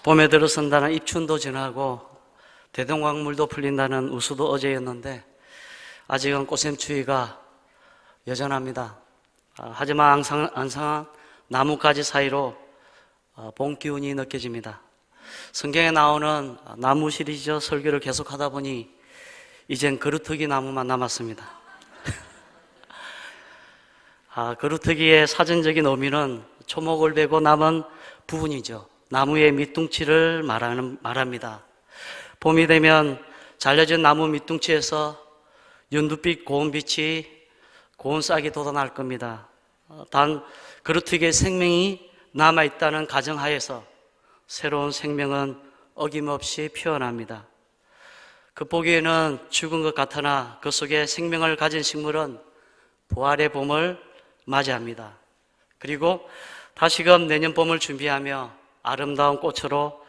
봄에 들어선다는 입춘도 지나고 대동강물도 풀린다는 우수도 어제였는데 아직은 꽃샘추위가 여전합니다. 하지만 앙상한 나뭇가지 사이로 봄 기운이 느껴집니다. 성경에 나오는 나무 시리즈 설교를 계속하다 보니 이젠 그루터기 나무만 남았습니다. 그루터기의 사전적인 의미는 초목을 베고 남은 부분이죠. 나무의 밑둥치를 말합니다. 봄이 되면 잘려진 나무 밑둥치에서 연두빛 고운 빛이 고운 싹이 돋아날 겁니다. 단 그루터기의 생명이 남아있다는 가정하에서 새로운 생명은 어김없이 피어납니다. 겉보기에는 죽은 것 같으나 그 속에 생명을 가진 식물은 부활의 봄을 맞이합니다. 그리고 다시금 내년 봄을 준비하며 아름다운 꽃으로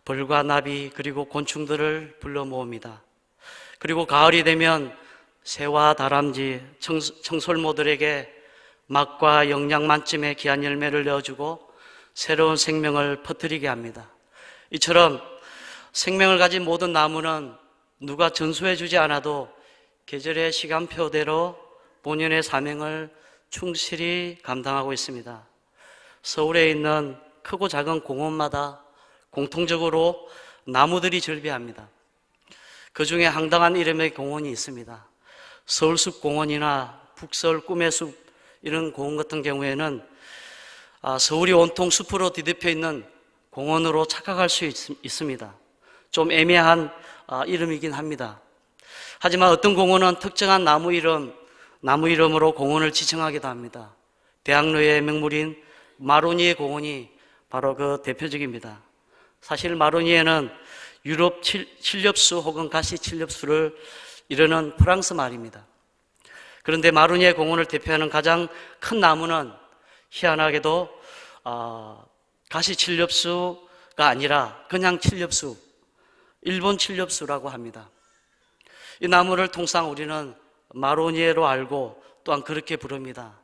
벌과 나비 그리고 곤충들을 불러 모읍니다. 그리고 가을이 되면 새와 다람쥐, 청설모들에게 맛과 영양 만점의 귀한 열매를 내어주고 새로운 생명을 퍼뜨리게 합니다. 이처럼 생명을 가진 모든 나무는 누가 전수해주지 않아도 계절의 시간표대로 본연의 사명을 충실히 감당하고 있습니다. 서울에 있는 크고 작은 공원마다 공통적으로 나무들이 절비합니다. 그 중에 황당한 이름의 공원이 있습니다. 서울숲공원이나 북서울 꿈의 숲 이런 공원 같은 경우에는 서울이 온통 숲으로 뒤덮여 있는 공원으로 착각할 수 있습니다. 좀 애매한 이름이긴 합니다. 하지만 어떤 공원은 특정한 나무 이름으로 공원을 지칭하기도 합니다. 대학로의 명물인 마로니에 공원이 바로 그 대표적입니다. 사실 마로니에는 유럽 칠렵수 혹은 가시 칠렵수를 이르는 프랑스 말입니다. 그런데 마로니에 공원을 대표하는 가장 큰 나무는 희한하게도 가시 칠렵수가 아니라 그냥 칠렵수, 일본 칠렵수라고 합니다. 이 나무를 통상 우리는 마로니에로 알고 또한 그렇게 부릅니다.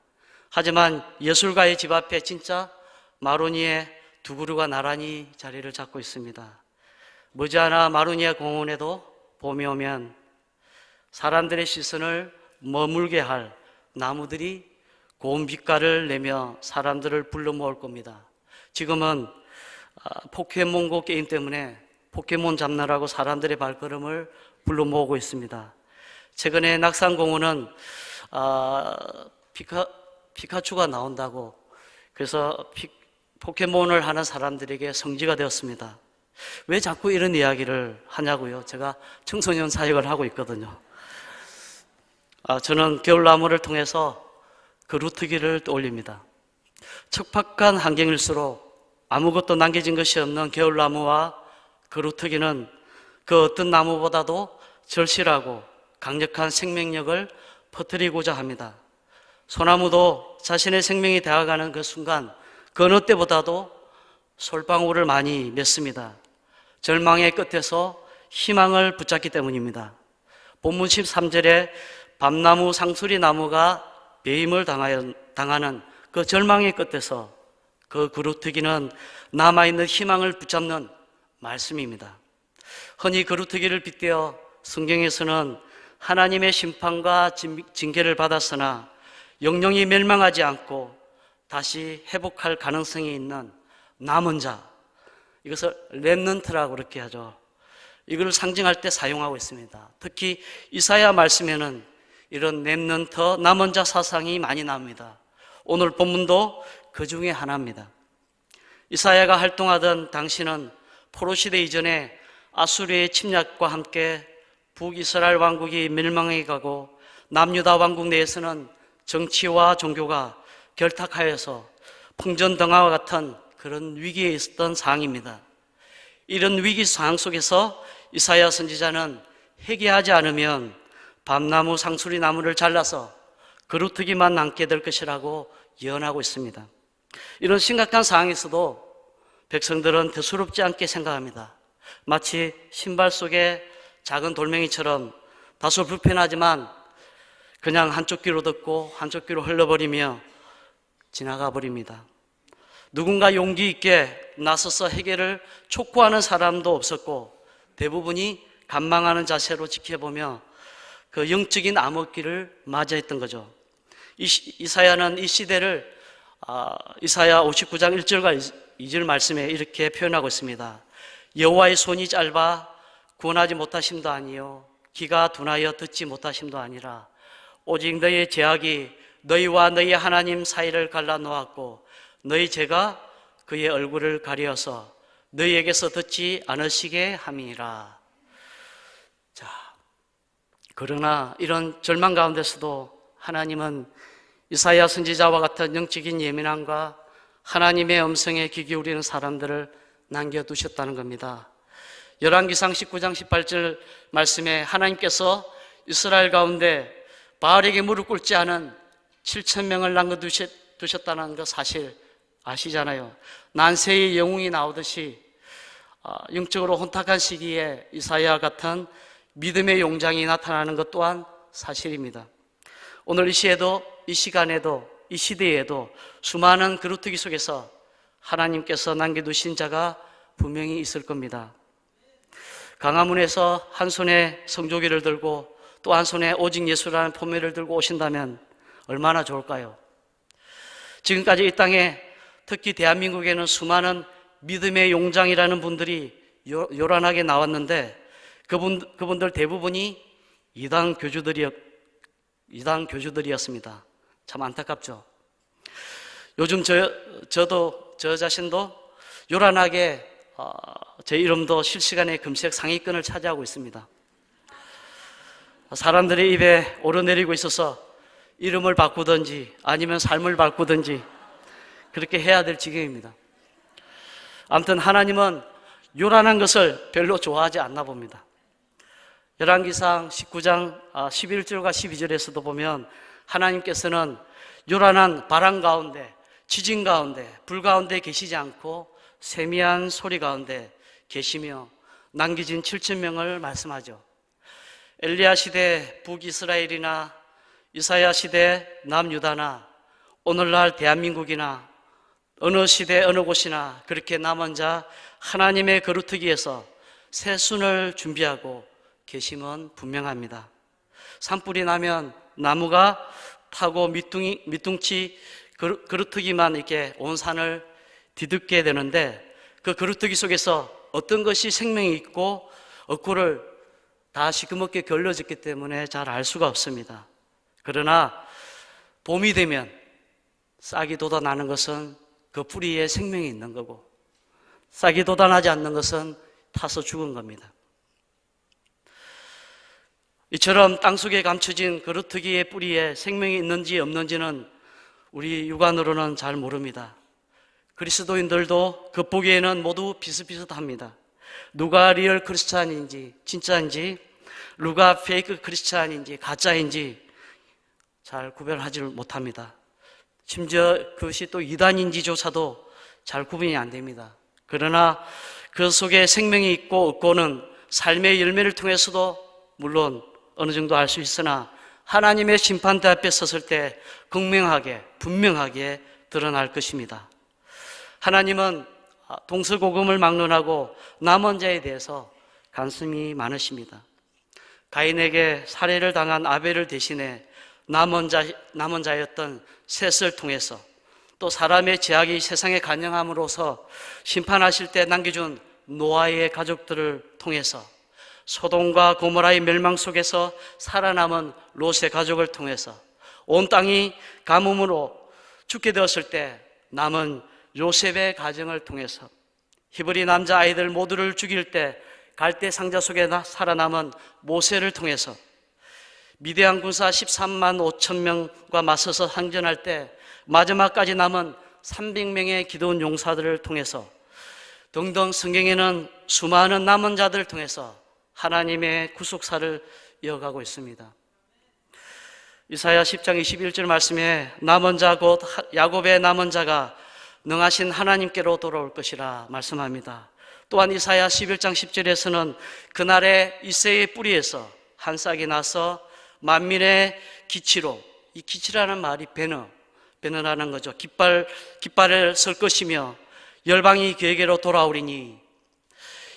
하지만 예술가의 집 앞에 진짜 마로니에 두 그루가 나란히 자리를 잡고 있습니다. 머지않아 마로니에 공원에도 봄이 오면 사람들의 시선을 머물게 할 나무들이 고운 빛깔을 내며 사람들을 불러 모을 겁니다. 지금은 포켓몬고 게임 때문에 포켓몬 잡느라고 사람들의 발걸음을 불러 모으고 있습니다. 최근에 낙산공원은 피카츄가 나온다고 그래서 포켓몬을 하는 사람들에게 성지가 되었습니다. 왜 자꾸 이런 이야기를 하냐고요? 제가 청소년 사역을 하고 있거든요. 저는 겨울나무를 통해서 그루터기를 떠올립니다. 척박한 환경일수록 아무것도 남겨진 것이 없는 겨울나무와 그루터기는 그 어떤 나무보다도 절실하고 강력한 생명력을 퍼뜨리고자 합니다. 소나무도 자신의 생명이 되어가는 그 순간 그 어느 때보다도 솔방울을 많이 맺습니다. 절망의 끝에서 희망을 붙잡기 때문입니다. 본문 13절에 밤나무 상수리 나무가 배임을 당하는 그 절망의 끝에서 그 그루터기는 남아있는 희망을 붙잡는 말씀입니다. 흔히 그루터기를 빗대어 성경에서는 하나님의 심판과 징계를 받았으나 영영이 멸망하지 않고 다시 회복할 가능성이 있는 남은 자, 이것을 렘넌트라고 그렇게 하죠. 이걸 상징할 때 사용하고 있습니다. 특히 이사야 말씀에는 이런 렘넌트, 남은 자 사상이 많이 나옵니다. 오늘 본문도 그 중에 하나입니다. 이사야가 활동하던 당시는 포로 시대 이전에 아수르의 침략과 함께 북이스라엘 왕국이 멸망해 가고 남유다 왕국 내에서는 정치와 종교가 결탁하여서 풍전등화와 같은 그런 위기에 있었던 상황입니다. 이런 위기 상황 속에서 이사야 선지자는 회개하지 않으면 밤나무 상수리 나무를 잘라서 그루터기만 남게 될 것이라고 예언하고 있습니다. 이런 심각한 상황에서도 백성들은 대수롭지 않게 생각합니다. 마치 신발 속에 작은 돌멩이처럼 다소 불편하지만 그냥 한쪽 귀로 듣고 한쪽 귀로 흘러버리며 지나가 버립니다. 누군가 용기 있게 나서서 해결을 촉구하는 사람도 없었고 대부분이 간망하는 자세로 지켜보며 그 영적인 암흑기를 맞이했던 거죠. 이사야는 이 시대를 이사야 59장 1절과 2절 말씀에 이렇게 표현하고 있습니다. 여호와의 손이 짧아 구원하지 못하심도 아니요 귀가 둔하여 듣지 못하심도 아니라 오직 너희의 죄악이 너희와 너희 하나님 사이를 갈라놓았고 너희 죄가 그의 얼굴을 가려서 너희에게서 듣지 않으시게 함이라. 자, 그러나 이런 절망 가운데서도 하나님은 이사야 선지자와 같은 영적인 예민함과 하나님의 음성에 귀 기울이는 사람들을 남겨두셨다는 겁니다. 열왕기상 19장 18절 말씀에 하나님께서 이스라엘 가운데 바알에게 무릎 꿇지 않은 7,000명을 남겨두셨다는 거 사실 아시잖아요. 난세의 영웅이 나오듯이 영적으로 혼탁한 시기에 이사야 같은 믿음의 용장이 나타나는 것 또한 사실입니다. 오늘 이 시간에도 이 시대에도 수많은 그루터기 속에서 하나님께서 남겨두신 자가 분명히 있을 겁니다. 강화문에서 한 손에 성조기를 들고 또 한 손에 오직 예수라는 포매를 들고 오신다면 얼마나 좋을까요? 지금까지 이 땅에 특히 대한민국에는 수많은 믿음의 용장이라는 분들이 요란하게 나왔는데 그분들 대부분이 이단 교주들이었습니다. 참 안타깝죠. 요즘 저 자신도 요란하게 제 이름도 실시간에 검색 상위권을 차지하고 있습니다. 사람들의 입에 오르내리고 있어서 이름을 바꾸든지 아니면 삶을 바꾸든지 그렇게 해야 될 지경입니다. 아무튼 하나님은 요란한 것을 별로 좋아하지 않나 봅니다. 열왕기상 19장 11절과 12절에서도 보면 하나님께서는 요란한 바람 가운데, 지진 가운데, 불 가운데 계시지 않고 세미한 소리 가운데 계시며 남겨진 7,000명을 말씀하죠. 엘리야 시대 북이스라엘이나 이사야 시대 남유다나 오늘날 대한민국이나 어느 시대 어느 곳이나 그렇게 남은 자 하나님의 거루터기에서 새순을 준비하고 계심은 분명합니다. 산불이 나면 나무가 타고 밑둥치 거루터기만 이렇게 온 산을 뒤덮게 되는데 그 거루터기 속에서 어떤 것이 생명이 있고 없고를 다 시커멓게 걸러졌기 때문에 잘 알 수가 없습니다. 그러나 봄이 되면 싹이 돋아나는 것은 그 뿌리에 생명이 있는 거고 싹이 돋아나지 않는 것은 타서 죽은 겁니다. 이처럼 땅속에 감춰진 거루터기의 뿌리에 생명이 있는지 없는지는 우리 육안으로는 잘 모릅니다. 그리스도인들도 겉보기에는 모두 비슷비슷합니다. 누가 리얼 크리스찬인지 진짜인지 누가 페이크 크리스찬인지 가짜인지 잘 구별하지 못합니다. 심지어 그것이 또 이단인지조차도 잘 구분이 안 됩니다. 그러나 그 속에 생명이 있고 없고는 삶의 열매를 통해서도 물론 어느 정도 알 수 있으나 하나님의 심판대 앞에 섰을 때 극명하게 분명하게 드러날 것입니다. 하나님은 동서고금을 막론하고 남은 자에 대해서 관심이 많으십니다. 가인에게 살해를 당한 아벨을 대신해 남은 자였던 셋을 통해서 또 사람의 죄악이 세상에 간영함으로써 심판하실 때 남겨준 노아의 가족들을 통해서 소돔과 고모라의 멸망 속에서 살아남은 롯의 가족을 통해서 온 땅이 가뭄으로 죽게 되었을 때 남은 요셉의 가정을 통해서 히브리 남자 아이들 모두를 죽일 때 갈대 상자 속에 살아남은 모세를 통해서 미디안 군사 13만 5천 명과 맞서서 항전할 때 마지막까지 남은 300명의 기도원 용사들을 통해서 등등 성경에는 수많은 남은 자들을 통해서 하나님의 구속사를 이어가고 있습니다. 이사야 10장 21절 말씀에 남은 자 곧 야곱의 남은 자가 능하신 하나님께로 돌아올 것이라 말씀합니다. 또한 이사야 11장 10절에서는 그날에 이새의 뿌리에서 한 싹이 나서 만민의 기치로, 이 기치라는 말이 변호하는 거죠. 깃발을 쓸 것이며 열방이 그에게로 돌아오리니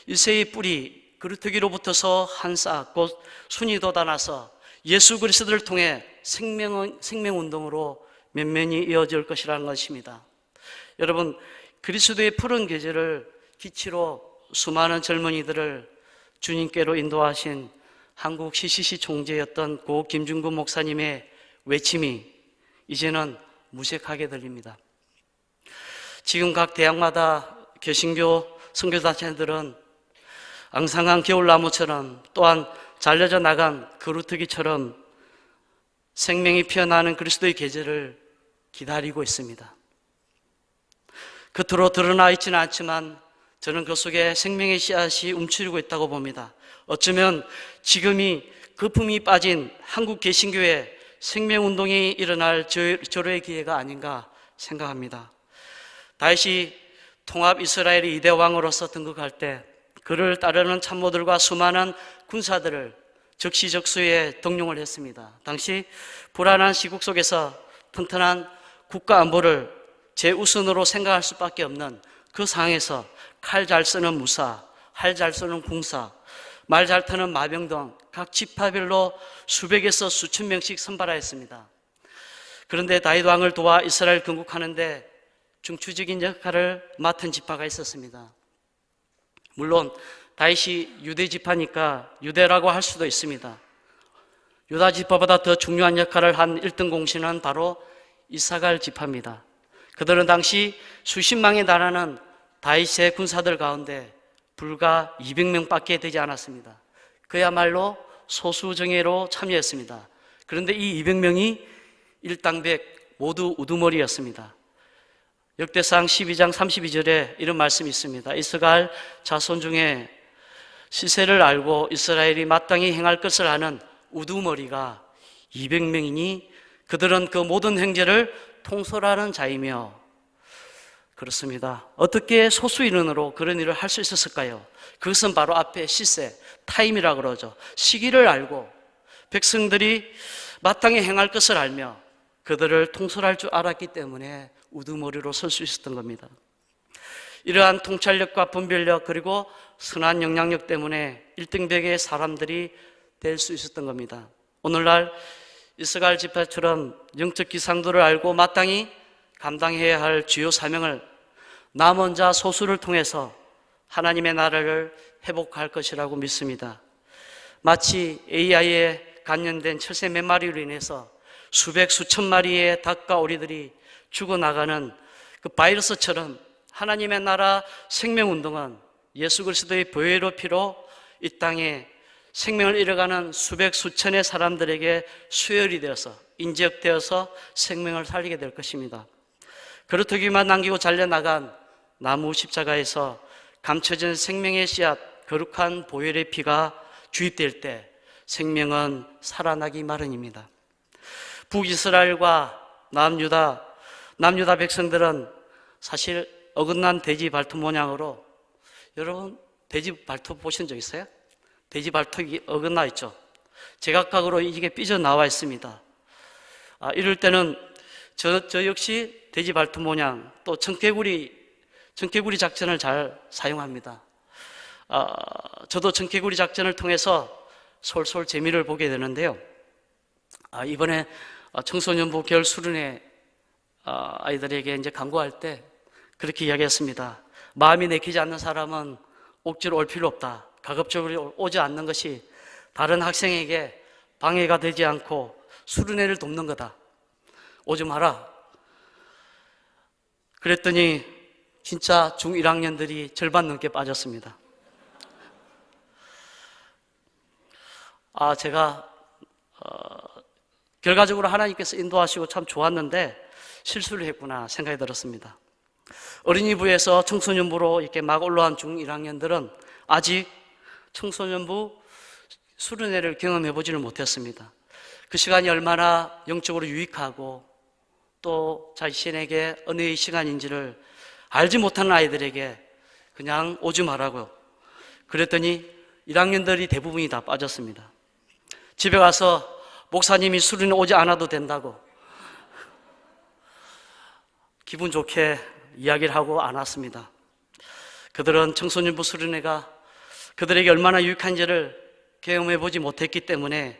이새의 뿌리 그루터기로부터서 한 싹 곧 순이 돋아나서 예수 그리스도를 통해 생명운동으로 면면이 이어질 것이라는 것입니다. 여러분, 그리스도의 푸른 계절을 기치로 수많은 젊은이들을 주님께로 인도하신 한국 CCC 총재였던 고 김중근 목사님의 외침이 이제는 무색하게 들립니다. 지금 각 대학마다 개신교 선교단체들은 앙상한 겨울나무처럼 또한 잘려져 나간 그루터기처럼 생명이 피어나는 그리스도의 계절을 기다리고 있습니다. 겉으로 드러나 있지는 않지만 저는 그 속에 생명의 씨앗이 움츠리고 있다고 봅니다. 어쩌면 지금이 거품이 빠진 한국 개신교의 생명운동이 일어날 절호의 기회가 아닌가 생각합니다. 다윗이 통합 이스라엘의 2대 왕으로서 등극할 때 그를 따르는 참모들과 수많은 군사들을 적시적소에 등용을 했습니다. 당시 불안한 시국 속에서 튼튼한 국가 안보를 제우선으로 생각할 수밖에 없는 그 상황에서 칼 잘 쓰는 무사, 활 잘 쓰는 궁사, 말 잘 타는 마병 등 각 지파별로 수백에서 수천 명씩 선발하였습니다. 그런데 다윗 왕을 도와 이스라엘 건국하는데 중추적인 역할을 맡은 지파가 있었습니다. 물론 다윗이 유대 지파니까 유대라고 할 수도 있습니다. 유다 지파보다 더 중요한 역할을 한 1등 공신은 바로 이사갈 지파입니다. 그들은 당시 수십망에 달하는 다윗의 군사들 가운데 불과 200명밖에 되지 않았습니다. 그야말로 소수정예로 참여했습니다. 그런데 이 200명이 일당백 모두 우두머리였습니다. 역대상 12장 32절에 이런 말씀이 있습니다. 이스갈 자손 중에 시세를 알고 이스라엘이 마땅히 행할 것을 아는 우두머리가 200명이니 그들은 그 모든 행제를 통솔하는 자이며, 그렇습니다. 어떻게 소수 인원으로 그런 일을 할 수 있었을까요? 그것은 바로 앞에 시세, 타임이라고 그러죠. 시기를 알고 백성들이 마땅히 행할 것을 알며 그들을 통솔할 줄 알았기 때문에 우두머리로 설 수 있었던 겁니다. 이러한 통찰력과 분별력 그리고 선한 영향력 때문에 1등백의 사람들이 될 수 있었던 겁니다. 오늘날 이스라엘 지파처럼 영적 기상도를 알고 마땅히 감당해야 할 주요 사명을 남은 자 소수를 통해서 하나님의 나라를 회복할 것이라고 믿습니다. 마치 AI에 관련된 철새 몇 마리로 인해서 수백 수천 마리의 닭과 오리들이 죽어나가는 그 바이러스처럼 하나님의 나라 생명운동은 예수 그리스도의 보혈의 피로 이 땅에 생명을 잃어가는 수백 수천의 사람들에게 수혈이 되어서 인적되어서 생명을 살리게 될 것입니다. 그루터기만 남기고 잘려나간 나무 십자가에서 감춰진 생명의 씨앗 거룩한 보혈의 피가 주입될 때 생명은 살아나기 마련입니다. 북이스라엘과 남유다 백성들은 사실 어긋난 돼지 발톱 모양으로, 여러분 돼지 발톱 보신 적 있어요? 돼지 발톱이 어긋나 있죠. 제각각으로 이게 삐져나와 있습니다. 이럴 때는 저 역시 돼지 발톱 모양, 또 청개구리 작전을 잘 사용합니다. 저도 청개구리 작전을 통해서 솔솔 재미를 보게 되는데요. 이번에 청소년부 겨울 수련회 아이들에게 이제 강구할 때 그렇게 이야기했습니다. 마음이 내키지 않는 사람은 억지로 올 필요 없다. 가급적으로 오지 않는 것이 다른 학생에게 방해가 되지 않고 수련회를 돕는 거다. 오지 마라. 그랬더니 진짜 중1학년들이 절반 넘게 빠졌습니다. 제가 결과적으로 하나님께서 인도하시고 참 좋았는데 실수를 했구나 생각이 들었습니다. 어린이부에서 청소년부로 이렇게 막 올라온 중1학년들은 아직 청소년부 수련회를 경험해보지는 못했습니다. 그 시간이 얼마나 영적으로 유익하고 또 자신에게 은혜의 시간인지를 알지 못하는 아이들에게 그냥 오지 말라고요. 그랬더니 1학년들이 대부분이 다 빠졌습니다. 집에 가서 목사님이 수련회 오지 않아도 된다고, 기분 좋게 이야기를 하고 안 왔습니다. 그들은 청소년부 수련회가 그들에게 얼마나 유익한지를 경험해 보지 못했기 때문에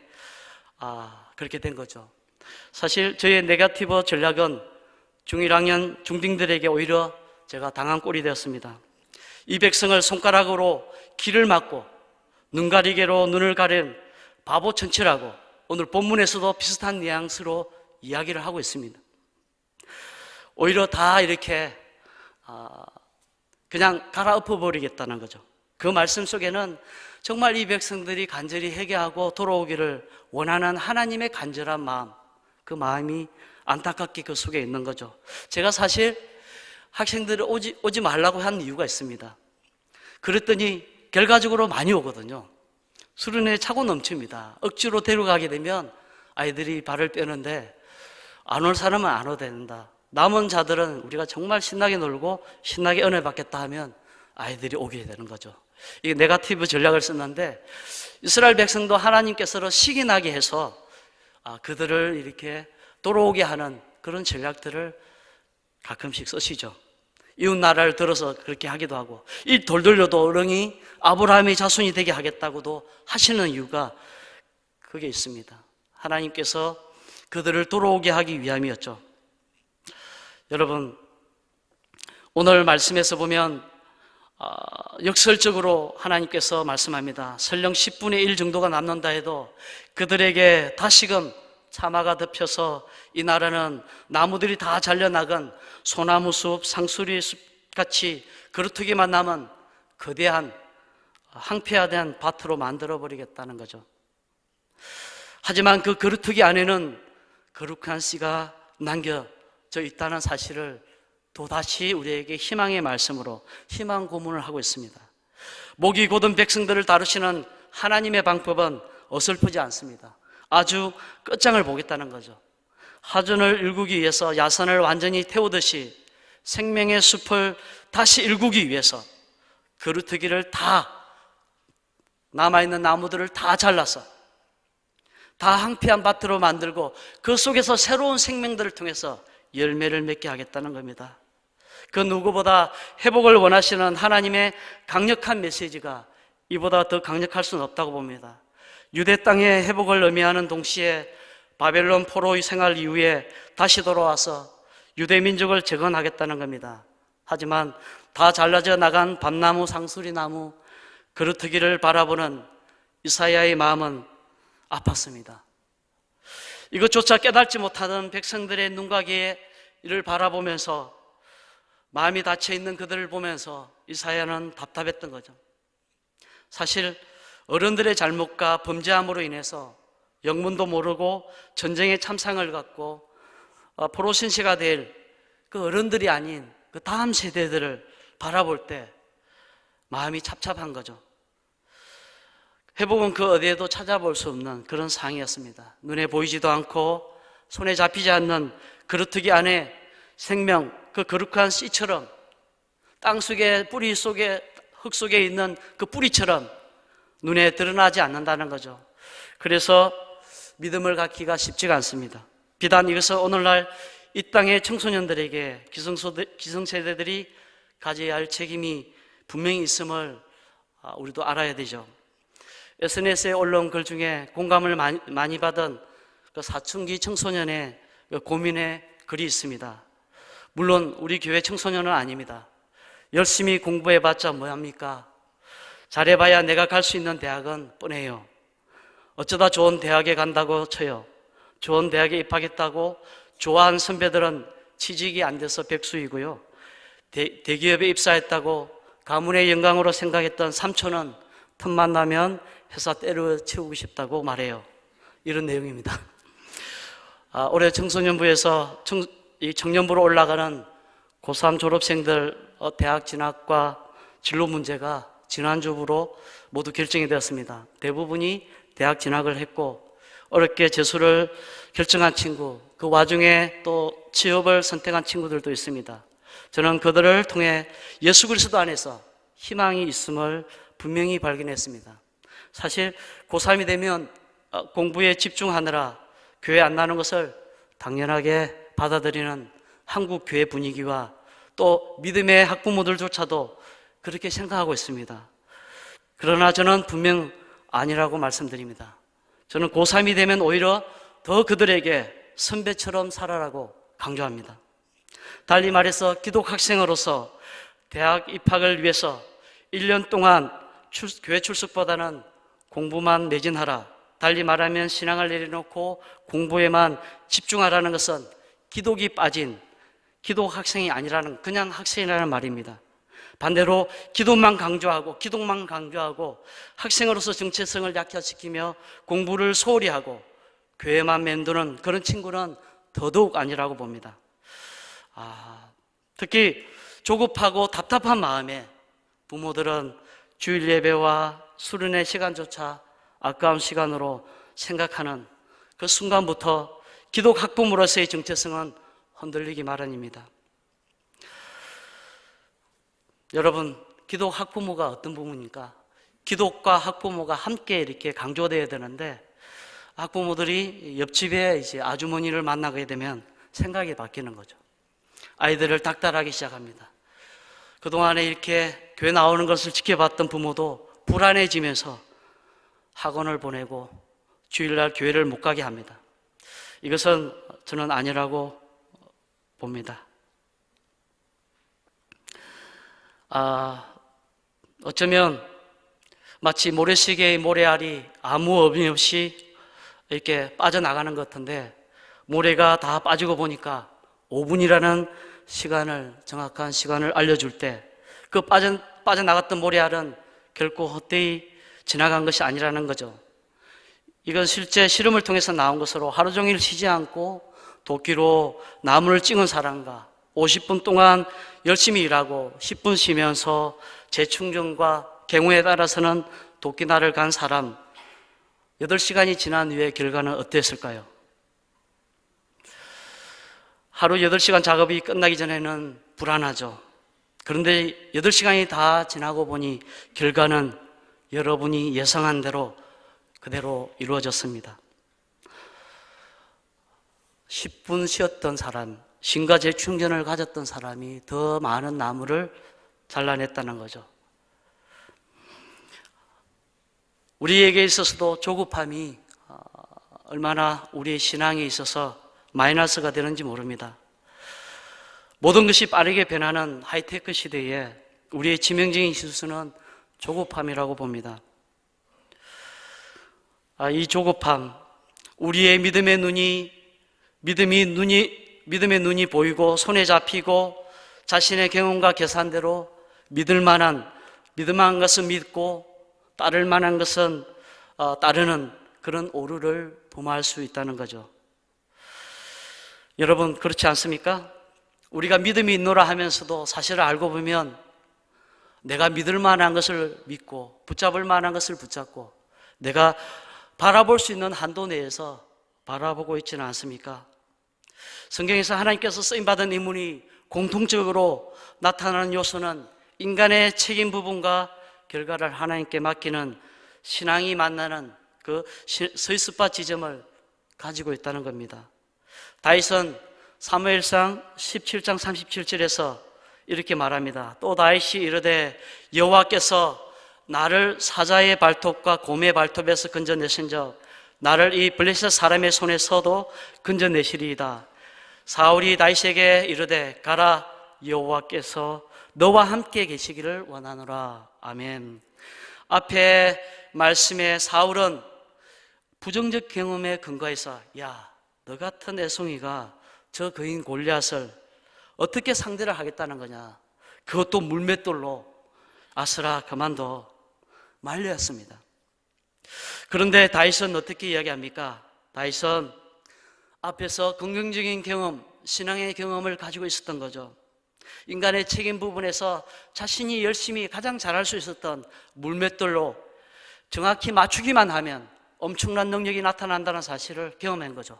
그렇게 된 거죠. 사실 저의 네거티브 전략은 중1학년 중딩들에게 오히려 제가 당한 꼴이 되었습니다. 이 백성을 손가락으로 귀를 막고 눈가리개로 눈을 가린 바보 천치라고 오늘 본문에서도 비슷한 뉘앙스로 이야기를 하고 있습니다. 오히려 다 이렇게 그냥 갈아엎어 버리겠다는 거죠. 그 말씀 속에는 정말 이 백성들이 간절히 회개하고 돌아오기를 원하는 하나님의 간절한 마음, 그 마음이 안타깝게 그 속에 있는 거죠. 제가 사실 학생들을 오지 말라고 한 이유가 있습니다. 그랬더니 결과적으로 많이 오거든요. 수련회에 차고 넘칩니다. 억지로 데려가게 되면 아이들이 발을 빼는데 안 올 사람은 안 와도 된다. 남은 자들은 우리가 정말 신나게 놀고 신나게 은혜 받겠다 하면 아이들이 오게 되는 거죠. 이게 네거티브 전략을 썼는데 이스라엘 백성도 하나님께서 시기 나게 해서 그들을 이렇게 돌아오게 하는 그런 전략들을 가끔씩 쓰시죠. 이웃 나라를 들어서 그렇게 하기도 하고 이 돌돌려도 어른이 아브라함의 자손이 되게 하겠다고도 하시는 이유가 그게 있습니다. 하나님께서 그들을 돌아오게 하기 위함이었죠. 여러분, 오늘 말씀에서 보면 역설적으로 하나님께서 말씀합니다. 설령 10분의 1 정도가 남는다 해도 그들에게 다시금 차마가 덮여서 이 나라는 나무들이 다 잘려나간 소나무 숲, 상수리 숲같이 그루터기만 남은 거대한 황폐화된 밭으로 만들어버리겠다는 거죠. 하지만 그 그루터기 안에는 거룩한 씨가 남겨져 있다는 사실을 또다시 우리에게 희망의 말씀으로 희망 고문을 하고 있습니다. 목이 곧은 백성들을 다루시는 하나님의 방법은 어설프지 않습니다. 아주 끝장을 보겠다는 거죠. 하전을 일구기 위해서 야산을 완전히 태우듯이 생명의 숲을 다시 일구기 위해서 그루터기를 다 남아있는 나무들을 다 잘라서 다 황폐한 밭으로 만들고 그 속에서 새로운 생명들을 통해서 열매를 맺게 하겠다는 겁니다. 그 누구보다 회복을 원하시는 하나님의 강력한 메시지가 이보다 더 강력할 수는 없다고 봅니다. 유대 땅의 회복을 의미하는 동시에 바벨론 포로의 생활 이후에 다시 돌아와서 유대 민족을 재건하겠다는 겁니다. 하지만 다 잘라져 나간 밤나무, 상수리나무, 그루터기를 바라보는 이사야의 마음은 아팠습니다. 이것조차 깨닫지 못하던 백성들의 눈과 귀를 바라보면서 마음이 닫혀있는 그들을 보면서 이사야는 답답했던 거죠. 사실 어른들의 잘못과 범죄함으로 인해서 영문도 모르고 전쟁의 참상을 갖고 포로신세가 될 그 어른들이 아닌 그 다음 세대들을 바라볼 때 마음이 찹찹한 거죠. 회복은 그 어디에도 찾아볼 수 없는 그런 상황이었습니다. 눈에 보이지도 않고 손에 잡히지 않는 그루터기 안에 생명, 그 거룩한 씨처럼 땅 속에 뿌리 속에 흙 속에 있는 그 뿌리처럼 눈에 드러나지 않는다는 거죠. 그래서 믿음을 갖기가 쉽지가 않습니다. 비단 이것은 오늘날 이 땅의 청소년들에게 기성세대들이 가져야 할 책임이 분명히 있음을 우리도 알아야 되죠. SNS에 올라온 글 중에 공감을 많이 받은 그 사춘기 청소년의 고민의 글이 있습니다. 물론 우리 교회 청소년은 아닙니다. 열심히 공부해봤자 뭐합니까? 잘해봐야 내가 갈 수 있는 대학은 뻔해요. 어쩌다 좋은 대학에 간다고 쳐요. 좋은 대학에 입학했다고 좋아한 선배들은 취직이 안 돼서 백수이고요. 대기업에 입사했다고 가문의 영광으로 생각했던 삼촌은 틈만 나면 회사 때려치우고 싶다고 말해요. 이런 내용입니다. 올해 청소년부에서 청년부로 올라가는 고3 졸업생들 대학 진학과 진로 문제가 지난주부로 모두 결정이 되었습니다. 대부분이 대학 진학을 했고 어렵게 재수를 결정한 친구, 그 와중에 또 취업을 선택한 친구들도 있습니다. 저는 그들을 통해 예수 그리스도 안에서 희망이 있음을 분명히 발견했습니다. 사실 고3이 되면 공부에 집중하느라 교회 안 나는 것을 당연하게 받아들이는 한국 교회 분위기와 또 믿음의 학부모들조차도 그렇게 생각하고 있습니다. 그러나 저는 분명 아니라고 말씀드립니다. 저는 고3이 되면 오히려 더 그들에게 선배처럼 살아라고 강조합니다. 달리 말해서 기독학생으로서 대학 입학을 위해서 1년 동안 교회 출석보다는 공부만 매진하라. 달리 말하면 신앙을 내려놓고 공부에만 집중하라는 것은 기독이 빠진 기독학생이 아니라는 그냥 학생이라는 말입니다. 반대로 기독만 강조하고 학생으로서 정체성을 약화시키며 공부를 소홀히 하고 교회만 맴도는 그런 친구는 더더욱 아니라고 봅니다. 특히 조급하고 답답한 마음에 부모들은 주일 예배와 수련회 시간조차 아까운 시간으로 생각하는 그 순간부터 기독 학부모로서의 정체성은 흔들리기 마련입니다. 여러분, 기독 학부모가 어떤 부모입니까? 기독과 학부모가 함께 이렇게 강조되어야 되는데 학부모들이 옆집에 이제 아주머니를 만나게 되면 생각이 바뀌는 거죠. 아이들을 닥달하기 시작합니다. 그동안에 이렇게 교회 나오는 것을 지켜봤던 부모도 불안해지면서 학원을 보내고 주일날 교회를 못 가게 합니다. 이것은 저는 아니라고 봅니다. 어쩌면 마치 모래시계의 모래알이 아무 의미 없이 이렇게 빠져나가는 것 같은데 모래가 다 빠지고 보니까 5분이라는 시간을, 정확한 시간을 알려줄 때 그 빠져나갔던 모래알은 결코 헛되이 지나간 것이 아니라는 거죠. 이건 실제 실험을 통해서 나온 것으로 하루 종일 쉬지 않고 도끼로 나무를 찍은 사람과 50분 동안 열심히 일하고 10분 쉬면서 재충전과 경우에 따라서는 도끼날을 간 사람 8시간이 지난 후에 결과는 어땠을까요? 하루 8시간 작업이 끝나기 전에는 불안하죠. 그런데 8시간이 다 지나고 보니 결과는 여러분이 예상한 대로 그대로 이루어졌습니다. 10분 쉬었던 사람, 신과 재충전을 가졌던 사람이 더 많은 나무를 잘라냈다는 거죠. 우리에게 있어서도 조급함이 얼마나 우리의 신앙에 있어서 마이너스가 되는지 모릅니다. 모든 것이 빠르게 변하는 하이테크 시대에 우리의 치명적인 실수는 조급함이라고 봅니다. 이 조급함, 우리의 믿음의 눈이 보이고 손에 잡히고 자신의 경험과 계산대로 믿을 만한 것은 믿고 따를 만한 것은 따르는 그런 오류를 범할 수 있다는 거죠. 여러분, 그렇지 않습니까? 우리가 믿음이 있노라 하면서도 사실을 알고 보면 내가 믿을 만한 것을 믿고 붙잡을 만한 것을 붙잡고 내가 바라볼 수 있는 한도 내에서 바라보고 있지는 않습니까? 성경에서 하나님께서 쓰임받은 인물이 공통적으로 나타나는 요소는 인간의 책임 부분과 결과를 하나님께 맡기는 신앙이 만나는 그 서이스파 지점을 가지고 있다는 겁니다. 다윗은 사무엘상 17장 37절에서 이렇게 말합니다. 또 다윗이 이르되 여호와께서 나를 사자의 발톱과 곰의 발톱에서 건져내신적 나를 이 블레셋 사람의 손에서도 건져내시리이다. 사울이 다윗에게 이르되 가라 여호와께서 너와 함께 계시기를 원하노라. 아멘. 앞에 말씀에 사울은 부정적 경험에 근거해서 너 같은 애송이가 저 거인 골리앗을 어떻게 상대를 하겠다는 거냐, 그것도 물맷돌로 아스라 그만둬 말렸습니다. 그런데 다윗은 어떻게 이야기합니까? 다윗은 앞에서 긍정적인 경험, 신앙의 경험을 가지고 있었던 거죠. 인간의 책임 부분에서 자신이 열심히 가장 잘할 수 있었던 물맷돌로 정확히 맞추기만 하면 엄청난 능력이 나타난다는 사실을 경험한 거죠.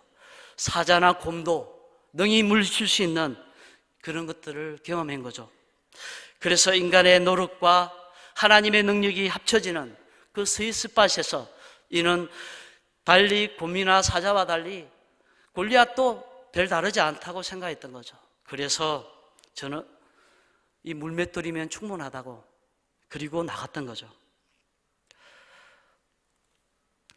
사자나 곰도 능히 물리칠 수 있는 그런 것들을 경험한 거죠. 그래서 인간의 노력과 하나님의 능력이 합쳐지는 그 스윗스팟에서 이는 달리 곰이나 사자와 달리 골리앗도 별 다르지 않다고 생각했던 거죠. 그래서 저는 이 물맷돌이면 충분하다고 그리고 나갔던 거죠.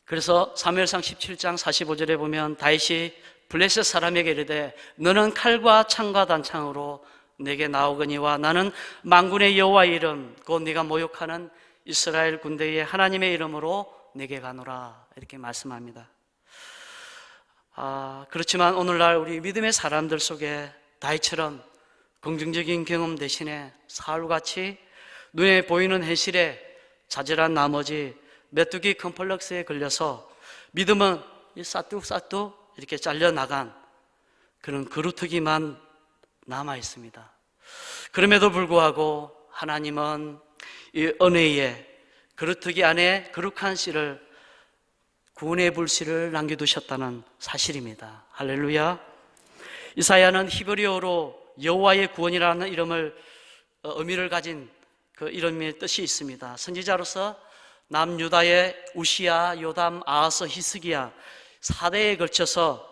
그래서 사무엘상 17장 45절에 보면 다윗이 블레셋 사람에게 이르되 너는 칼과 창과 단창으로 내게 나오거니와 나는 만군의 여호와의 이름 곧 네가 모욕하는 이스라엘 군대의 하나님의 이름으로 내게 가노라 이렇게 말씀합니다. 그렇지만 오늘날 우리 믿음의 사람들 속에 다윗처럼 긍정적인 경험 대신에 사울같이 눈에 보이는 현실에 좌절한 나머지 메뚜기 컴플렉스에 걸려서 믿음은 싸뚝싸뚝 이렇게 잘려나간 그런 그루터기만 남아 있습니다. 그럼에도 불구하고 하나님은 이 은혜의 그루터기 안에 거룩한 씨를 구원의 불씨를 남겨두셨다는 사실입니다. 할렐루야. 이사야는 히브리어로 여호와의 구원이라는 의미를 가진 그 이름의 뜻이 있습니다. 선지자로서 남유다의 우시야, 요담, 아하스, 히스기야 4대에 걸쳐서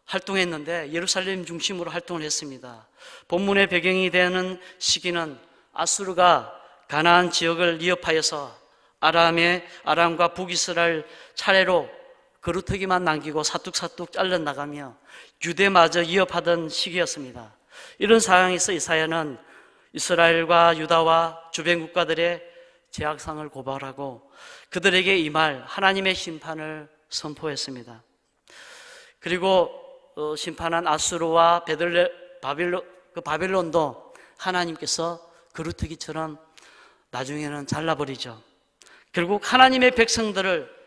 활동했는데 예루살렘 중심으로 활동을 했습니다. 본문의 배경이 되는 시기는 아수르가 가나안 지역을 위협하여서 아람과 북이스라엘 차례로 그루터기만 남기고 사뚝사뚝 잘려나가며 유대마저 위협하던 시기였습니다. 이런 상황에서 이사야는 이스라엘과 유다와 주변 국가들의 제약상을 고발하고 그들에게 임할 하나님의 심판을 선포했습니다. 그리고 심판한 아수르와 바벨론도 하나님께서 그루터기처럼 나중에는 잘라버리죠. 결국 하나님의 백성들을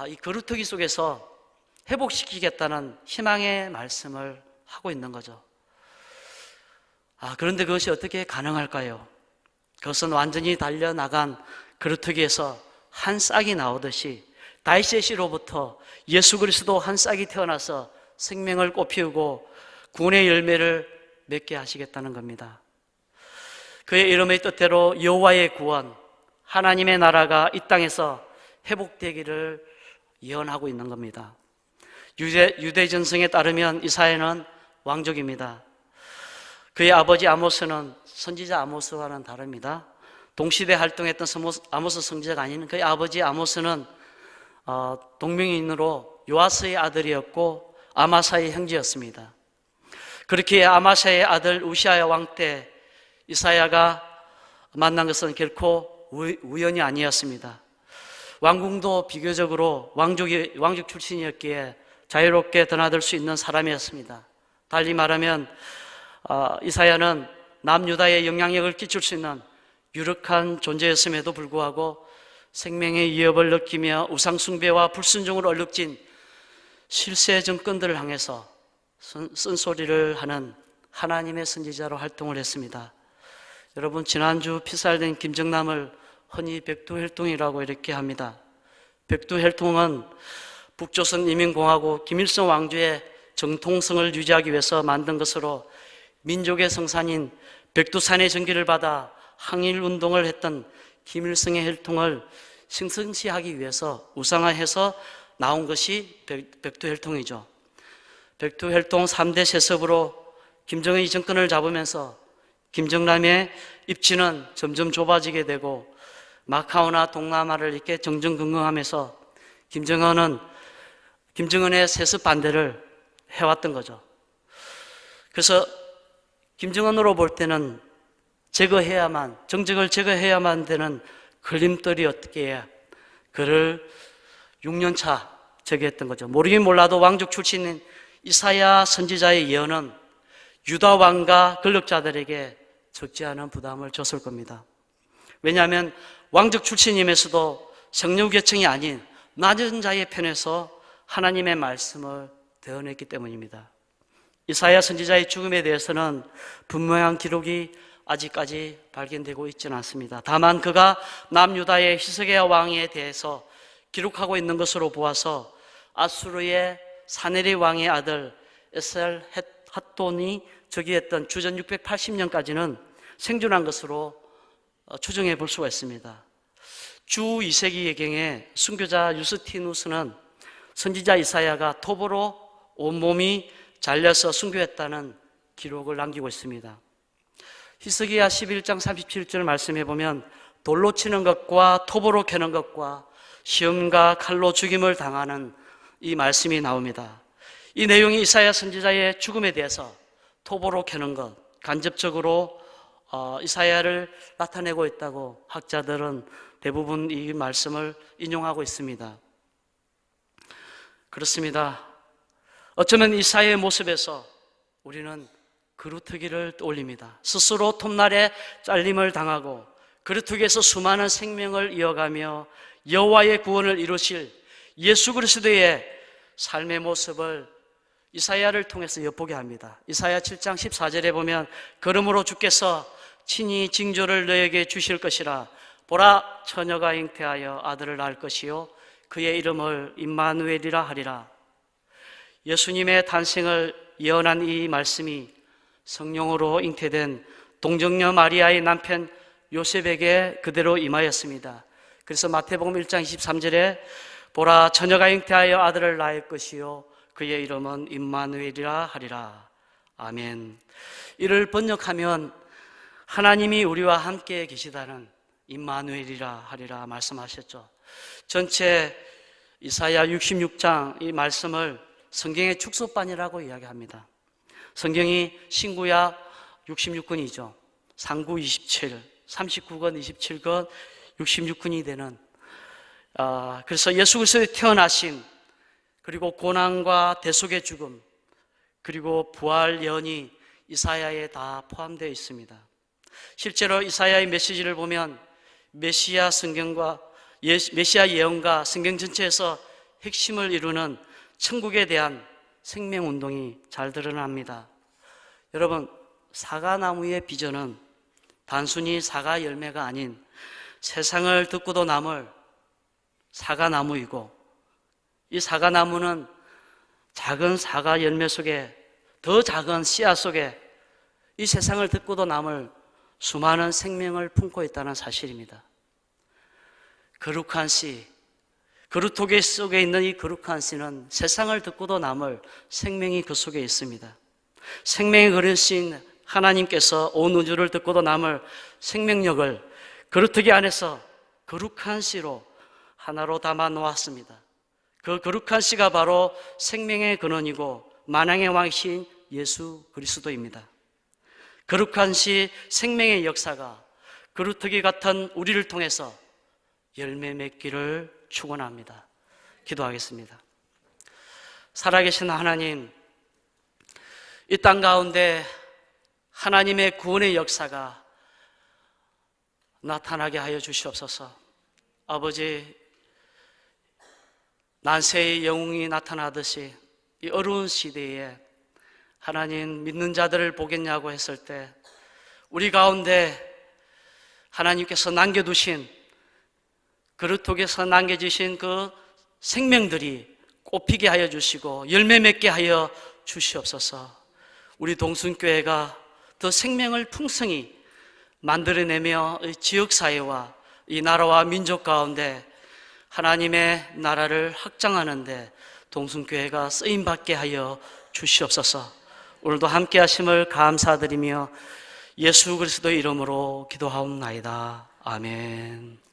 이 그루터기 속에서 회복시키겠다는 희망의 말씀을 하고 있는 거죠. 그런데 그것이 어떻게 가능할까요? 그것은 완전히 달려나간 그루터기에서 한 싹이 나오듯이 다윗의 씨로부터 예수 그리스도 한 싹이 태어나서 생명을 꽃피우고 구원의 열매를 맺게 하시겠다는 겁니다. 그의 이름의 뜻대로 여호와의 구원, 하나님의 나라가 이 땅에서 회복되기를 예언하고 있는 겁니다. 유대 전승에 따르면 이사야는 왕족입니다. 그의 아버지 아모스는 선지자 아모스와는 다릅니다. 동시대 활동했던 아모스 선지자가 아닌 그의 아버지 아모스는 동명이인으로 요아스의 아들이었고 아마사의 형제였습니다. 그렇게 아마사의 아들 우시야 왕 때 이사야가 만난 것은 결코 우연이 아니었습니다. 왕궁도 비교적으로 왕족 출신이었기에 자유롭게 드나들 수 있는 사람이었습니다. 달리 말하면 이사야는 남유다에 영향력을 끼칠 수 있는 유력한 존재였음에도 불구하고 생명의 위협을 느끼며 우상숭배와 불순종으로 얼룩진 실세 정권들을 향해서 쓴소리를 하는 하나님의 선지자로 활동을 했습니다. 여러분, 지난주 피살된 김정남을 흔히 백두혈통이라고 이렇게 합니다. 백두혈통은 북조선 인민공화국 김일성 왕조의 정통성을 유지하기 위해서 만든 것으로 민족의 성산인 백두산의 전기를 받아 항일운동을 했던 김일성의 혈통을 승승시하기 위해서 우상화해서 나온 것이 백두혈통이죠. 백두혈통 3대 세습으로 김정은이 정권을 잡으면서 김정남의 입지는 점점 좁아지게 되고 마카오나 동남아를 이렇게 정정긍긍하면서 김정은의 세습 반대를 해왔던 거죠. 그래서 김정은으로 볼 때는 정적을 제거해야만 되는 걸림돌이 어떻게 해야 그를 6년차 제거했던 거죠. 모르긴 몰라도 왕족 출신인 이사야 선지자의 예언은 유다 왕과 권력자들에게 적지 않은 부담을 줬을 겁니다. 왜냐하면 왕족 출신임에서도 성령계층이 아닌 낮은 자의 편에서 하나님의 말씀을 대언했기 때문입니다. 이사야 선지자의 죽음에 대해서는 분명한 기록이 아직까지 발견되고 있지는 않습니다. 다만 그가 남유다의 히스기야 왕에 대해서 기록하고 있는 것으로 보아서 아수르의 사네리 왕의 아들 에셀 핫돈이 즉위했던 주전 680년까지는 생존한 것으로 추정해 볼 수가 있습니다. 주 2세기경에 순교자 유스티누스는 선지자 이사야가 톱으로 온몸이 잘려서 순교했다는 기록을 남기고 있습니다. 히스기야 11장 37절 말씀해 보면 돌로 치는 것과 톱으로 캐는 것과 시험과 칼로 죽임을 당하는 이 말씀이 나옵니다. 이 내용이 이사야 선지자의 죽음에 대해서 톱으로 캐는 것, 간접적으로 이사야를 나타내고 있다고 학자들은 대부분 이 말씀을 인용하고 있습니다. 그렇습니다. 어쩌면 이사야의 모습에서 우리는 그루터기를 떠올립니다. 스스로 톱날에 잘림을 당하고 그루터기에서 수많은 생명을 이어가며 여호와의 구원을 이루실 예수 그리스도의 삶의 모습을 이사야를 통해서 엿보게 합니다. 이사야 7장 14절에 보면 그러므로 주께서 친히 징조를 너에게 주실 것이라 보라 처녀가 잉태하여 아들을 낳을 것이요 그의 이름을 임마누엘이라 하리라. 예수님의 탄생을 예언한 이 말씀이 성령으로 잉태된 동정녀 마리아의 남편 요셉에게 그대로 임하였습니다. 그래서 마태복음 1장 23절에 보라 처녀가 잉태하여 아들을 낳을 것이요 그의 이름은 임마누엘이라 하리라. 아멘. 이를 번역하면 하나님이 우리와 함께 계시다는 임마누엘이라 하리라 말씀하셨죠. 전체 이사야 66장 이 말씀을 성경의 축소판이라고 이야기합니다. 성경이 신구약 66권이죠. 상구 27, 39권, 27권, 66권이 되는 그래서 예수 그리스도의 태어나심, 그리고 고난과 대속의 죽음, 그리고 부활 예언이 이사야에 다 포함되어 있습니다. 실제로 이사야의 메시지를 보면 메시아 예언과 성경 전체에서 핵심을 이루는 천국에 대한 생명운동이 잘 드러납니다. 여러분, 사과나무의 비전은 단순히 사과 열매가 아닌 세상을 듣고도 남을 사과나무이고, 이 사과나무는 작은 사과 열매 속에, 더 작은 씨앗 속에 이 세상을 듣고도 남을 수많은 생명을 품고 있다는 사실입니다. 거룩한 씨, 그루터기 속에 있는 이 거룩한 씨는 세상을 듣고도 남을 생명이 그 속에 있습니다. 생명의 그릇인 하나님께서 온 우주를 듣고도 남을 생명력을 그루터기 안에서 거룩한 씨로 하나로 담아 놓았습니다. 그 거룩한 씨가 바로 생명의 근원이고 만왕의 왕이신 예수 그리스도입니다. 거룩한 씨 생명의 역사가 그루터기 같은 우리를 통해서 열매 맺기를 축원합니다. 기도하겠습니다. 살아계신 하나님, 이 땅 가운데 하나님의 구원의 역사가 나타나게 하여 주시옵소서. 아버지, 난세의 영웅이 나타나듯이 이 어려운 시대에 하나님 믿는 자들을 보겠냐고 했을 때 우리 가운데 하나님께서 남겨두신 그루터기에서 남겨주신 그 생명들이 꽃피게 하여 주시고 열매 맺게 하여 주시옵소서. 우리 동순교회가 더 생명을 풍성히 만들어내며 지역사회와 이 나라와 민족 가운데 하나님의 나라를 확장하는데 동순교회가 쓰임받게 하여 주시옵소서. 오늘도 함께 하심을 감사드리며 예수 그리스도의 이름으로 기도하옵나이다. 아멘.